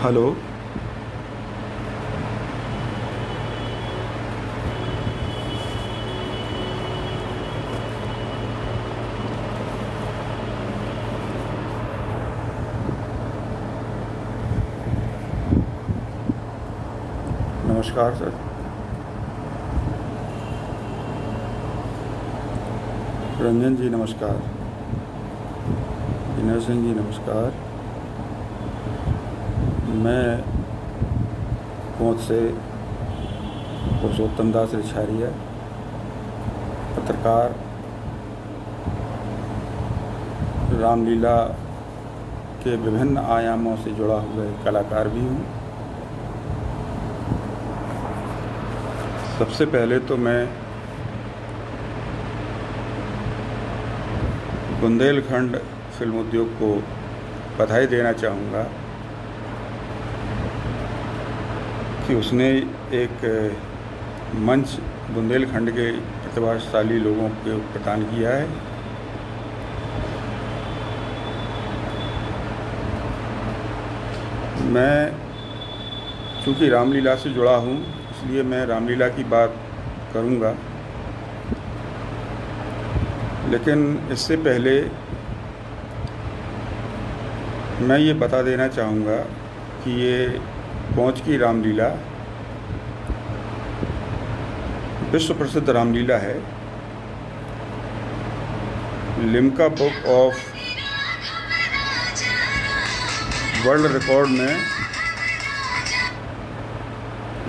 Hello. नमस्कार sir. Ranjan जी नमस्कार। विनय सिंह जी नमस्कार। मैं कोंच से पुरुषोत्तम दास रिछारिया, पत्रकार, रामलीला के विभिन्न आयामों से जुड़ा हुआ एक कलाकार भी हूँ। सबसे पहले तो मैं बुंदेलखंड फिल्म उद्योग को बधाई देना चाहूँगा कि उसने एक मंच बुंदेलखंड के प्रतिभाशाली लोगों को प्रदान किया है। मैं चूँकि रामलीला से जुड़ा हूँ, इसलिए मैं रामलीला की बात करूँगा, लेकिन इससे पहले मैं ये बता देना चाहूँगा कि ये कोंच की रामलीला विश्व प्रसिद्ध रामलीला है। Limca book of world record में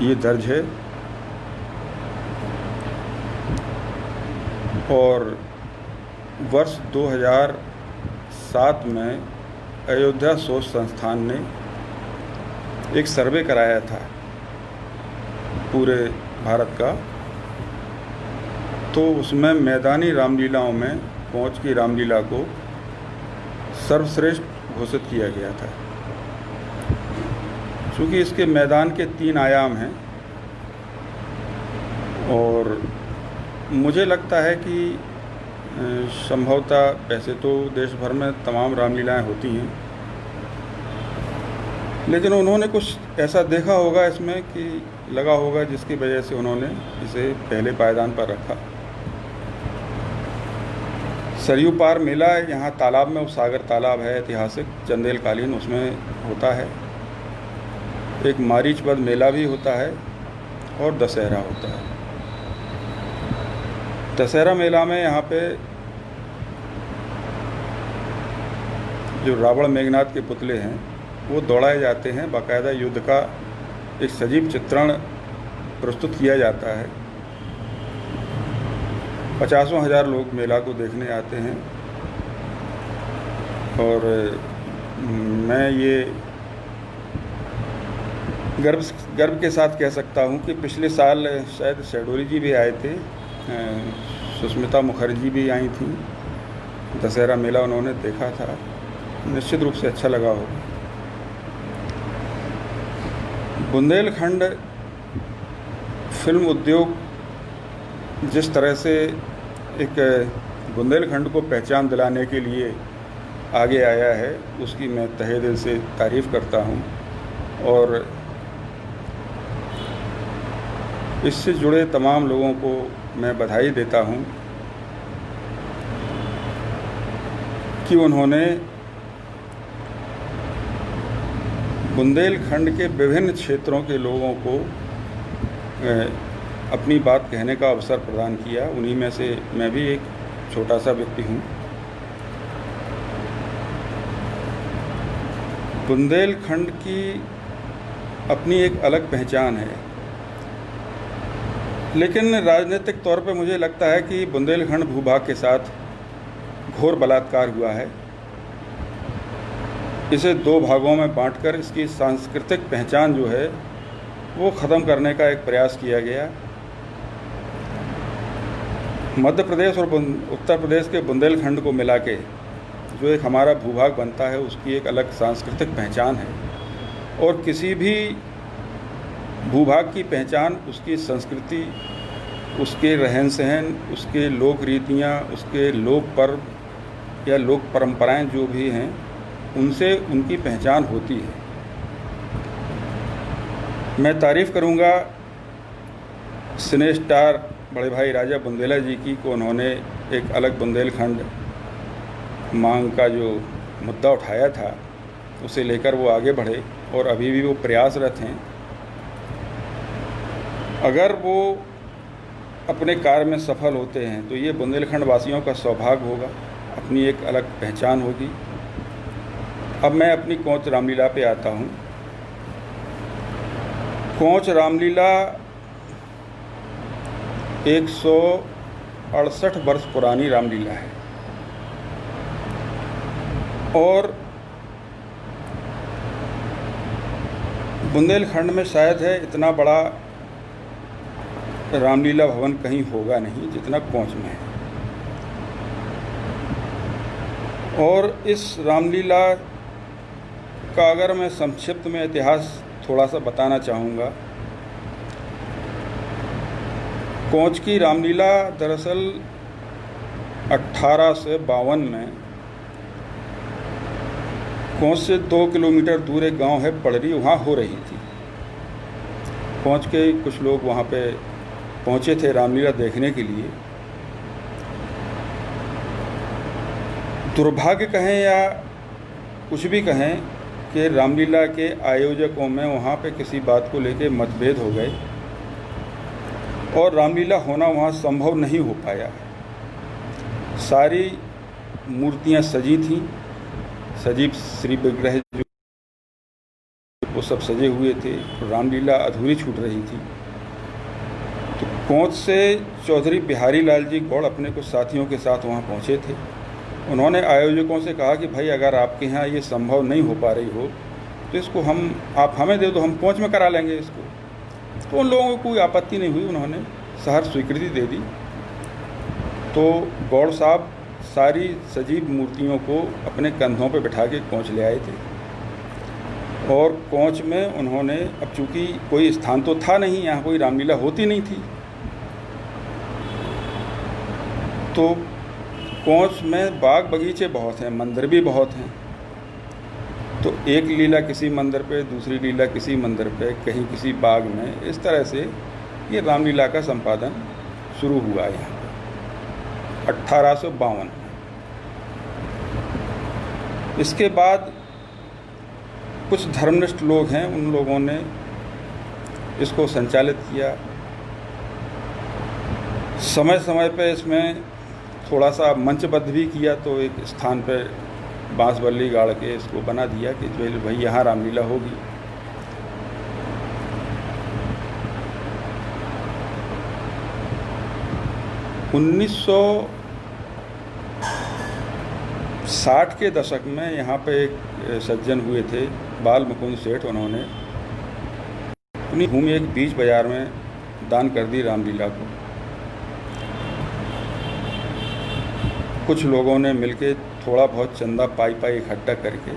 ये दर्ज है और वर्ष 2007 में अयोध्या शोध संस्थान ने एक सर्वे कराया था पूरे भारत का, तो उसमें मैदानी रामलीलाओं में कोंच की रामलीला को सर्वश्रेष्ठ घोषित किया गया था। चूँकि इसके मैदान के 3 आयाम हैं और मुझे लगता है कि संभवतः वैसे तो देश भर में तमाम रामलीलाएं होती हैं, लेकिन उन्होंने कुछ ऐसा देखा होगा इसमें कि लगा होगा जिसकी वजह से उन्होंने इसे पहले पायदान पर रखा। सरयू पार मेला यहाँ तालाब में, सागर तालाब है ऐतिहासिक, चंदेलकालीन, उसमें होता है। एक मारीचवध मेला भी होता है और दशहरा होता है। दशहरा मेला में यहाँ पे जो रावण मेघनाथ के पुतले हैं वो दौड़ाए जाते हैं। बाकायदा युद्ध का एक सजीव चित्रण प्रस्तुत किया जाता है। 50,000 लोग मेला को देखने आते हैं और मैं ये गर्व के साथ कह सकता हूँ कि पिछले साल शायद शेडोली जी भी आए थे, सुष्मिता मुखर्जी भी आई थी। दशहरा मेला उन्होंने देखा था, निश्चित रूप से अच्छा लगा होगा। बुंदेलखंड फिल्म उद्योग जिस तरह से एक बुंदेलखंड को पहचान दिलाने के लिए आगे आया है, उसकी मैं तहे दिल से तारीफ़ करता हूँ और इससे जुड़े तमाम लोगों को मैं बधाई देता हूँ कि उन्होंने बुंदेलखंड के विभिन्न क्षेत्रों के लोगों को अपनी बात कहने का अवसर प्रदान किया। उन्हीं में से मैं भी एक छोटा सा व्यक्ति हूँ। बुंदेलखंड की अपनी एक अलग पहचान है, लेकिन राजनीतिक तौर पे मुझे लगता है कि बुंदेलखंड भूभाग के साथ घोर बलात्कार हुआ है। इसे 2 भागों में बांटकर इसकी सांस्कृतिक पहचान जो है वो ख़त्म करने का एक प्रयास किया गया। मध्य प्रदेश और उत्तर प्रदेश के बुंदेलखंड को मिला के जो एक हमारा भूभाग बनता है, उसकी एक अलग सांस्कृतिक पहचान है और किसी भी भूभाग की पहचान उसकी संस्कृति, उसके रहन सहन, उसके लोक रीतियाँ, उसके लोक पर्व या लोक परंपराएं जो भी हैं, उनसे उनकी पहचान होती है। मैं तारीफ़ करूँगा सिने स्टार बड़े भाई राजा बुंदेला जी की को उन्होंने एक अलग बुंदेलखंड मांग का जो मुद्दा उठाया था उसे लेकर वो आगे बढ़े और अभी भी वो प्रयासरत हैं। अगर वो अपने कार्य में सफल होते हैं तो ये बुंदेलखंड वासियों का सौभाग्य होगा, अपनी एक अलग पहचान होगी। अब मैं अपनी कोंच रामलीला पे आता हूँ। कोंच रामलीला 168 वर्ष पुरानी रामलीला है और बुंदेलखंड में शायद है इतना बड़ा रामलीला भवन कहीं होगा नहीं जितना कोंच में है। और इस रामलीला का अगर मैं संक्षिप्त में इतिहास थोड़ा सा बताना चाहूँगा। कोंच की रामलीला दरअसल 1852 में कोंच से 2 किलोमीटर दूर एक गांव है पड़री, वहाँ हो रही थी। कोंच के कुछ लोग वहाँ पे पहुँचे थे रामलीला देखने के लिए। दुर्भाग्य कहें या कुछ भी कहें कि रामलीला के आयोजकों में वहाँ पे किसी बात को लेकर मतभेद हो गए और रामलीला होना वहाँ संभव नहीं हो पाया। सारी मूर्तियाँ सजी थीं, सजीव श्री विग्रह जो वो सब सजे हुए थे, रामलीला अधूरी छूट रही थी। तो कोंच से चौधरी बिहारी लाल जी गौड़ अपने कुछ साथियों के साथ वहाँ पहुँचे थे। उन्होंने आयोजकों से कहा कि भाई अगर आपके यहाँ ये संभव नहीं हो पा रही हो तो इसको आप हमें दे दो, हम कोंच में करा लेंगे इसको। तो उन लोगों को कोई आपत्ति नहीं हुई, उन्होंने सहर्ष स्वीकृति दे दी। तो गौड़ साहब सारी सजीव मूर्तियों को अपने कंधों पर बिठा के कोंच ले आए थे और कोंच में उन्होंने, अब चूँकि कोई स्थान तो था नहीं, यहाँ कोई रामलीला होती नहीं थी, तो कोंच में बाग बगीचे बहुत हैं, मंदिर भी बहुत हैं। तो एक लीला किसी मंदिर पे, दूसरी लीला किसी मंदिर पे, कहीं किसी बाग में, इस तरह से ये रामलीला का संपादन शुरू हुआ यहाँ पे 1852 में। इसके बाद कुछ धर्मनिष्ठ लोग हैं, उन लोगों ने इसको संचालित किया। समय समय पे इसमें थोड़ा सा मंचबद्ध भी किया, तो एक स्थान पर बांस बल्ली गाड़ के इसको बना दिया कि जो भाई यहाँ रामलीला होगी। उन्नीस 1960 के दशक में यहाँ पे एक सज्जन हुए थे बाल मुकुंद सेठ। उन्होंने अपनी भूमि एक बीच बाजार में दान कर दी रामलीला को। कुछ लोगों ने मिलके थोड़ा बहुत चंदा पाई इकट्ठा करके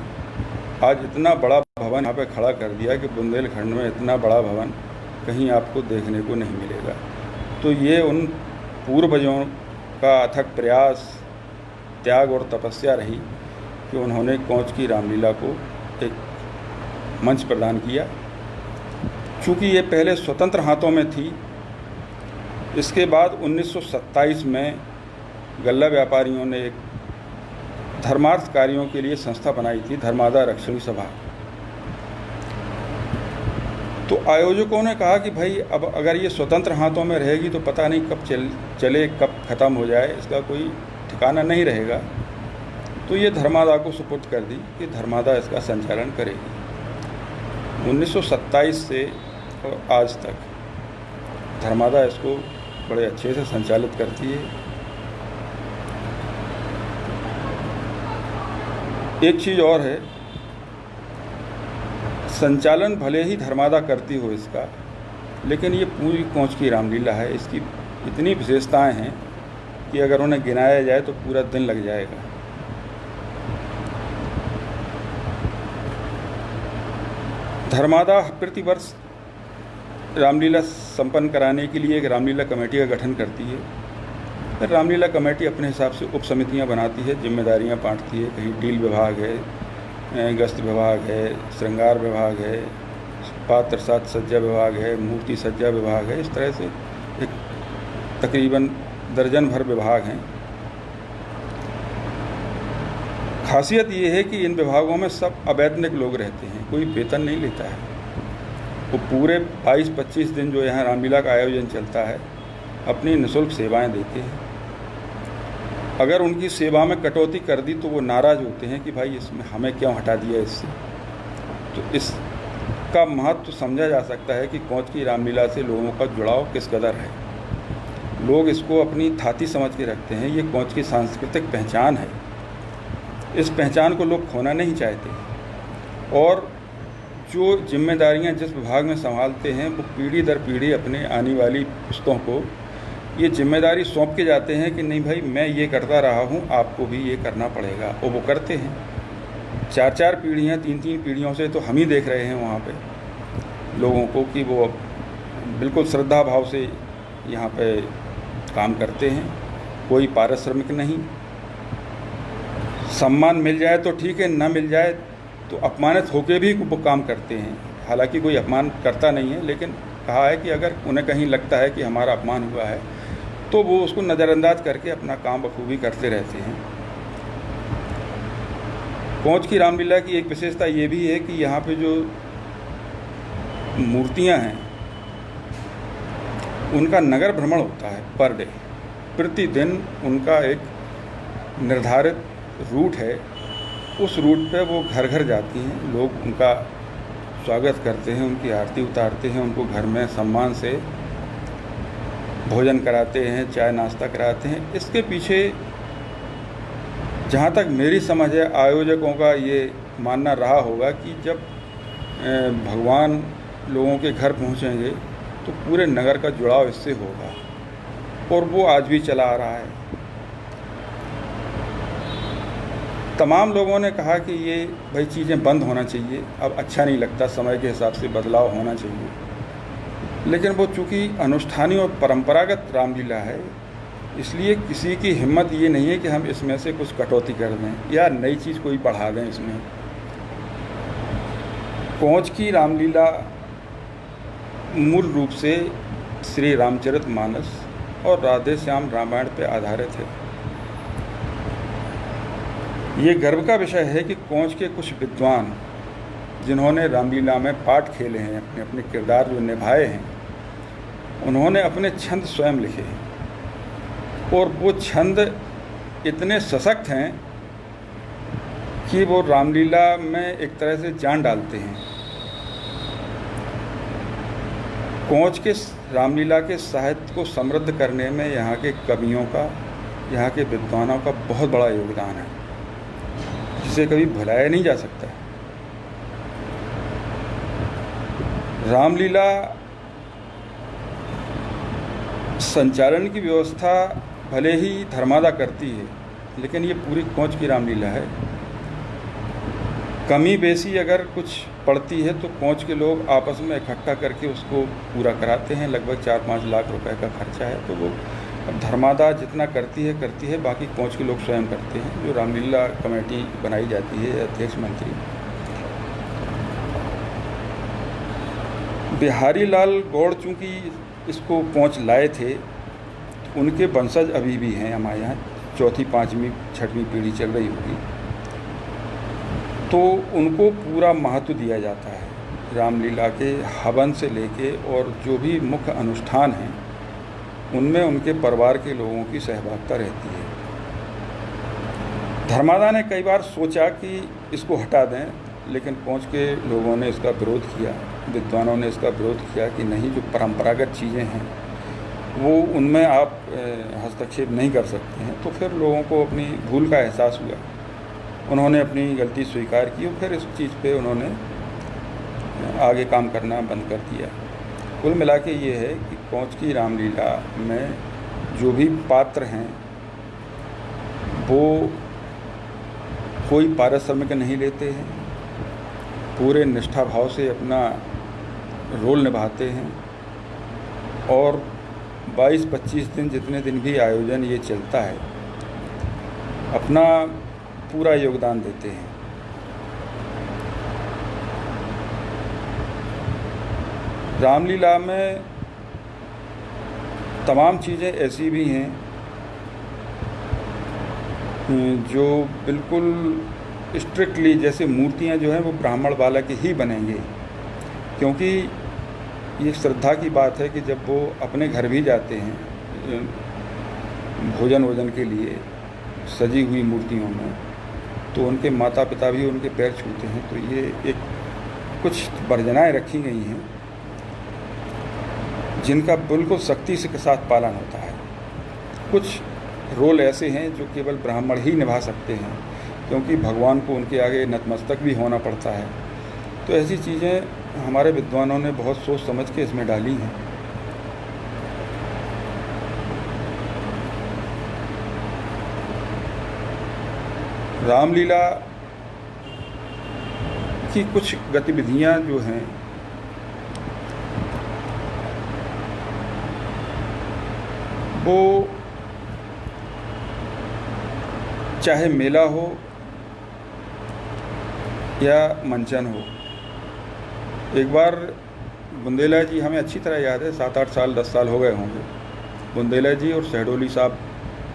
आज इतना बड़ा भवन यहाँ पे खड़ा कर दिया कि बुंदेलखंड में इतना बड़ा भवन कहीं आपको देखने को नहीं मिलेगा। तो ये उन पूर्वजों का अथक प्रयास, त्याग और तपस्या रही कि उन्होंने कोंच की रामलीला को एक मंच प्रदान किया। चूँकि ये पहले स्वतंत्र हाथों में थी, इसके बाद 1927 में गल्ला व्यापारियों ने एक धर्मार्थ कार्यों के लिए संस्था बनाई थी, धर्मादा रक्षणी सभा। तो आयोजकों ने कहा कि भाई अब अगर ये स्वतंत्र हाथों में रहेगी तो पता नहीं कब चले कब ख़त्म हो जाए, इसका कोई ठिकाना नहीं रहेगा। तो ये धर्मादा को सुपुर्द कर दी कि धर्मादा इसका संचालन करेगी। 1927 से और आज तक धर्मादा इसको बड़े अच्छे से संचालित करती है। एक चीज़ और है, संचालन भले ही धर्मादा करती हो इसका, लेकिन ये पूरी कोंच की रामलीला है। इसकी इतनी विशेषताएं हैं कि अगर उन्हें गिनाया जाए तो पूरा दिन लग जाएगा। धर्मादा प्रतिवर्ष रामलीला संपन्न कराने के लिए एक रामलीला कमेटी का गठन करती है। फिर रामलीला कमेटी अपने हिसाब से उप समितियाँ बनाती है, जिम्मेदारियाँ बांटती है। कहीं डील विभाग है, गश्त विभाग है, श्रृंगार विभाग है, पात्र साज सज्जा विभाग है, मूर्ति सज्जा विभाग है, इस तरह से एक तकरीबन दर्जन भर विभाग हैं। खासियत ये है कि इन विभागों में सब अवैतनिक लोग रहते हैं, कोई वेतन नहीं लेता है। वो पूरे 22-25 दिन जो यहाँ रामलीला का आयोजन चलता है अपनी निःशुल्क सेवाएं देते हैं। अगर उनकी सेवा में कटौती कर दी तो वो नाराज़ होते हैं कि भाई इसमें हमें क्यों हटा दिया इससे। तो इसका महत्व समझा जा सकता है कि कोंच की रामलीला से लोगों का जुड़ाव किस कदर है। लोग इसको अपनी थाती समझ के रखते हैं। ये कोंच की सांस्कृतिक पहचान है। इस पहचान को लोग खोना नहीं चाहते और जो जिम्मेदारियां जिस विभाग में संभालते हैं वो पीढ़ी दर पीढ़ी अपने आने वाली पुश्तों को ये जिम्मेदारी सौंप के जाते हैं कि नहीं भाई मैं ये करता रहा हूँ, आपको भी ये करना पड़ेगा, और वो करते हैं। 4-4 पीढ़ियाँ 3-3 पीढ़ियों से तो हम ही देख रहे हैं वहाँ पे लोगों को कि वो बिल्कुल श्रद्धा भाव से यहाँ पे काम करते हैं। कोई पारिश्रमिक नहीं, सम्मान मिल जाए तो ठीक है, ना मिल जाए तो अपमानित होकर भी वो काम करते हैं। हालांकि कोई अपमान करता नहीं है, लेकिन कहा है कि अगर उन्हें कहीं लगता है कि हमारा अपमान हुआ है तो वो उसको नज़रअंदाज करके अपना काम बखूबी करते रहते हैं। कोंच की रामलीला की एक विशेषता ये भी है कि यहाँ पे जो मूर्तियाँ हैं उनका नगर भ्रमण होता है पर डे। प्रतिदिन उनका एक निर्धारित रूट है, उस रूट पे वो घर घर जाती हैं। लोग उनका स्वागत करते हैं, उनकी आरती उतारते हैं, उनको घर में सम्मान से भोजन कराते हैं, चाय नाश्ता कराते हैं। इसके पीछे जहाँ तक मेरी समझ है आयोजकों का ये मानना रहा होगा कि जब भगवान लोगों के घर पहुँचेंगे तो पूरे नगर का जुड़ाव इससे होगा, और वो आज भी चला आ रहा है। तमाम लोगों ने कहा कि ये भाई चीज़ें बंद होना चाहिए, अब अच्छा नहीं लगता, समय के हिसाब से बदलाव होना चाहिए। लेकिन वो चूँकि अनुष्ठानी और परंपरागत रामलीला है, इसलिए किसी की हिम्मत ये नहीं है कि हम इसमें से कुछ कटौती कर दें या नई चीज़ कोई बढ़ा दें इसमें। कोंच की रामलीला मूल रूप से श्री रामचरितमानस और राधे श्याम रामायण पर आधारित है। ये गर्व का विषय है कि कोंच के कुछ विद्वान जिन्होंने रामलीला में पाठ खेले हैं, अपने अपने किरदार जो निभाए हैं, उन्होंने अपने छंद स्वयं लिखे हैं और वो छंद इतने सशक्त हैं कि वो रामलीला में एक तरह से जान डालते हैं। कोंच के रामलीला के साहित्य को समृद्ध करने में यहाँ के कवियों का, यहाँ के विद्वानों का बहुत बड़ा योगदान है, जिसे कभी भुलाया नहीं जा सकता। रामलीला संचालन की व्यवस्था भले ही धर्मादा करती है, लेकिन ये पूरी कोंच की रामलीला है। कमी बेसी अगर कुछ पड़ती है तो कोंच के लोग आपस में इकट्ठा करके उसको पूरा कराते हैं। लगभग 4-5 लाख रुपए का खर्चा है, तो वो धर्मादा जितना करती है, बाकी कोंच के लोग स्वयं करते हैं। जो रामलीला कमेटी बनाई जाती है, अध्यक्ष मंत्री बिहारी लाल गौड़ चूँकि इसको कोंच लाए थे, उनके वंशज अभी भी हैं हमारे यहाँ। 4वीं 5वीं 6वीं पीढ़ी चल रही होगी, तो उनको पूरा महत्व दिया जाता है। रामलीला के हवन से लेके और जो भी मुख्य अनुष्ठान हैं उनमें उनके परिवार के लोगों की सहभागिता रहती है। धर्मादा ने कई बार सोचा कि इसको हटा दें, लेकिन कोंच के लोगों ने इसका विरोध किया, विद्वानों ने इसका विरोध किया कि नहीं, जो परंपरागत चीज़ें हैं वो उनमें आप हस्तक्षेप नहीं कर सकते हैं। तो फिर लोगों को अपनी भूल का एहसास हुआ, उन्होंने अपनी गलती स्वीकार की और फिर इस चीज़ पे उन्होंने आगे काम करना बंद कर दिया। कुल मिला के ये है कि कोंच की रामलीला में जो भी पात्र हैं वो कोई पारिश्रमिक नहीं लेते हैं, पूरे निष्ठा भाव से अपना रोल निभाते हैं और 22-25 दिन जितने दिन भी आयोजन ये चलता है अपना पूरा योगदान देते हैं। रामलीला में तमाम चीज़ें ऐसी भी हैं जो बिल्कुल स्ट्रिक्टली, जैसे मूर्तियां जो हैं वो ब्राह्मण बालक ही बनेंगे, क्योंकि ये श्रद्धा की बात है कि जब वो अपने घर भी जाते हैं भोजन के लिए सजी हुई मूर्तियों में, तो उनके माता पिता भी उनके पैर छूते हैं। तो ये एक कुछ वर्जनाएँ रखी गई हैं जिनका बिल्कुल सख्ती से के साथ पालन होता है। कुछ रोल ऐसे हैं जो केवल ब्राह्मण ही निभा सकते हैं, क्योंकि भगवान को उनके आगे नतमस्तक भी होना पड़ता है। तो ऐसी चीज़ें हमारे विद्वानों ने बहुत सोच समझ के इसमें डाली हैं। रामलीला की कुछ गतिविधियां जो हैं वो चाहे मेला हो या मंचन हो। एक बार बुंदेला जी, हमें अच्छी तरह याद है, 7-8 साल 10 साल हो गए होंगे, बुंदेला जी और शहडोली साहब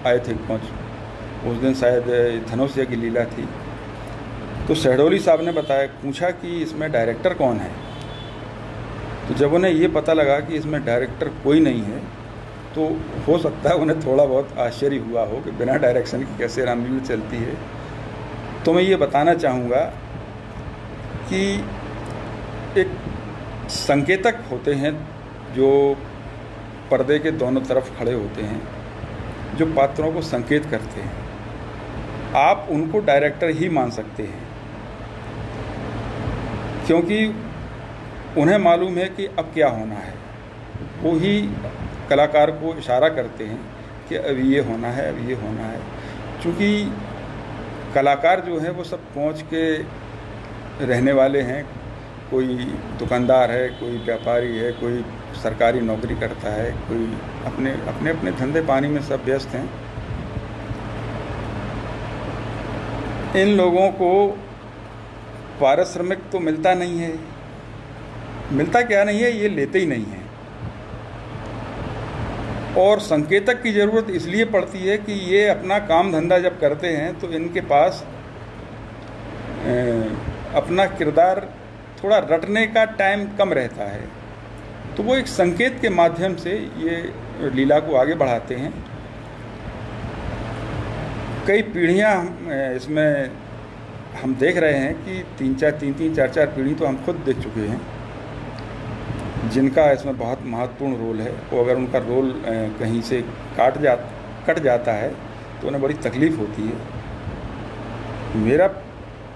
आए थे उस दिन शायद धनुष्य की लीला थी। तो शहडोली साहब ने बताया, पूछा कि इसमें डायरेक्टर कौन है। तो जब उन्हें ये पता लगा कि इसमें डायरेक्टर कोई नहीं है, तो हो सकता है उन्हें थोड़ा बहुत आश्चर्य हुआ हो कि बिना डायरेक्शन के कैसे रामलीला चलती है। तो मैं ये बताना चाहूँगा कि एक संकेतक होते हैं जो पर्दे के दोनों तरफ खड़े होते हैं, जो पात्रों को संकेत करते हैं। आप उनको डायरेक्टर ही मान सकते हैं, क्योंकि उन्हें मालूम है कि अब क्या होना है। वो ही कलाकार को इशारा करते हैं कि अब ये होना है, अब ये होना है। चूँकि कलाकार जो है वो सब पहुँच के रहने वाले हैं, कोई दुकानदार है, कोई व्यापारी है, कोई सरकारी नौकरी करता है, कोई अपने अपने अपने धंधे पानी में सब व्यस्त हैं। इन लोगों को पारिश्रमिक तो मिलता नहीं है, मिलता क्या नहीं है, ये लेते ही नहीं हैं। और संकेतक की ज़रूरत इसलिए पड़ती है कि ये अपना काम धंधा जब करते हैं तो इनके पास अपना किरदार थोड़ा रटने का टाइम कम रहता है। तो वो एक संकेत के माध्यम से ये लीला को आगे बढ़ाते हैं। कई पीढ़ियाँ इसमें हम देख रहे हैं कि 3-3, 4-4 पीढ़ी तो हम खुद देख चुके हैं जिनका इसमें बहुत महत्वपूर्ण रोल है। वो अगर उनका रोल कहीं से कट जाता है तो उन्हें बड़ी तकलीफ़ होती है। मेरा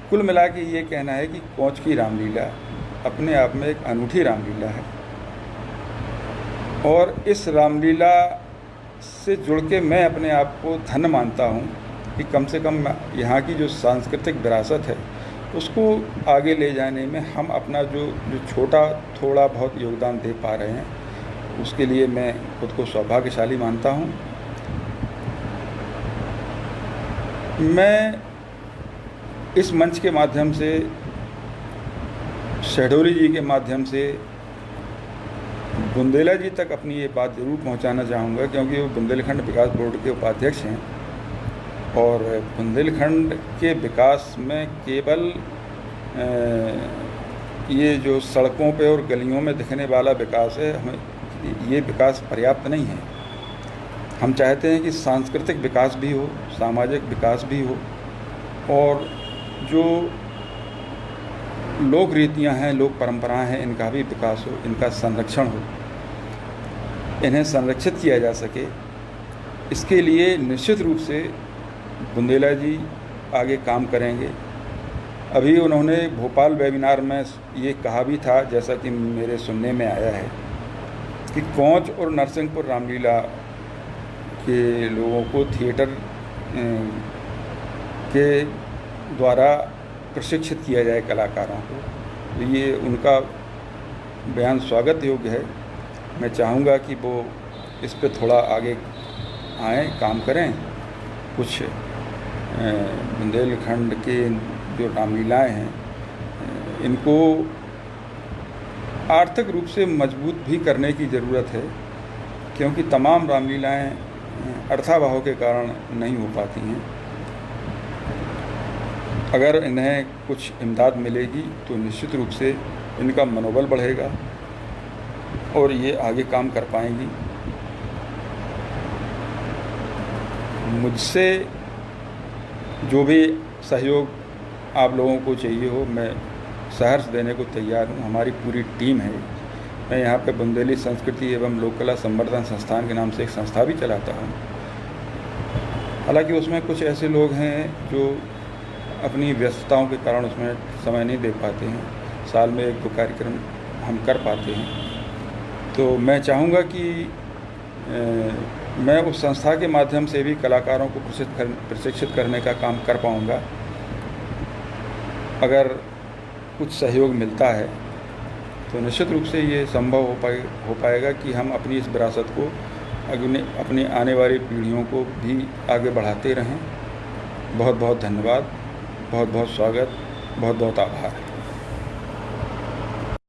कुल मिला के ये कहना है कि कोंच की रामलीला अपने आप में एक अनूठी रामलीला है, और इस रामलीला से जुड़ के मैं अपने आप को धन्य मानता हूँ कि कम से कम यहाँ की जो सांस्कृतिक विरासत है उसको आगे ले जाने में हम अपना जो थोड़ा बहुत योगदान दे पा रहे हैं, उसके लिए मैं खुद को सौभाग्यशाली मानता हूँ। मैं इस मंच के माध्यम से, शहडोली जी के माध्यम से बुंदेला जी तक अपनी ये बात ज़रूर पहुंचाना चाहूँगा, क्योंकि वो बुंदेलखंड विकास बोर्ड के उपाध्यक्ष हैं। और बुंदेलखंड के विकास में केवल ये जो सड़कों पे और गलियों में दिखने वाला विकास है, हमें ये विकास पर्याप्त नहीं है। हम चाहते हैं कि सांस्कृतिक विकास भी हो, सामाजिक विकास भी हो, और जो लोक रीतियाँ हैं, लोक परंपराएं हैं, इनका भी विकास हो, इनका संरक्षण हो, इन्हें संरक्षित किया जा सके। इसके लिए निश्चित रूप से बुंदेला जी आगे काम करेंगे। अभी उन्होंने भोपाल वेबिनार में ये कहा भी था, जैसा कि मेरे सुनने में आया है, कि कोंच और नरसिंहपुर रामलीला के लोगों को थिएटर के द्वारा प्रशिक्षित किया जाए, कलाकारों को। तो ये उनका बयान स्वागत योग्य है। मैं चाहूँगा कि वो इस पे थोड़ा आगे आएँ, काम करें। कुछ बुंदेलखंड के जो रामलीलाएँ हैं, इनको आर्थिक रूप से मजबूत भी करने की ज़रूरत है, क्योंकि तमाम रामलीलाएँ अर्थाभाव के कारण नहीं हो पाती हैं। अगर इन्हें कुछ इमदाद मिलेगी तो निश्चित रूप से इनका मनोबल बढ़ेगा और ये आगे काम कर पाएंगी। मुझसे जो भी सहयोग आप लोगों को चाहिए हो, मैं सहर्ष देने को तैयार हूँ। हमारी पूरी टीम है। मैं यहाँ पे बुंदेली संस्कृति एवं लोक कला संवर्धन संस्थान के नाम से एक संस्था भी चलाता हूँ। हालांकि उसमें कुछ ऐसे लोग हैं जो अपनी व्यस्तताओं के कारण उसमें समय नहीं दे पाते हैं। साल में 1-2 कार्यक्रम हम कर पाते हैं। तो मैं चाहूँगा कि मैं उस संस्था के माध्यम से भी कलाकारों को प्रशिक्षित करने का काम कर पाऊँगा। अगर कुछ सहयोग मिलता है तो निश्चित रूप से ये संभव हो पाएगा कि हम अपनी इस विरासत को अपनी आने वाली पीढ़ियों को भी आगे बढ़ाते रहें। बहुत बहुत धन्यवाद, बहुत बहुत स्वागत, बहुत बहुत आभार।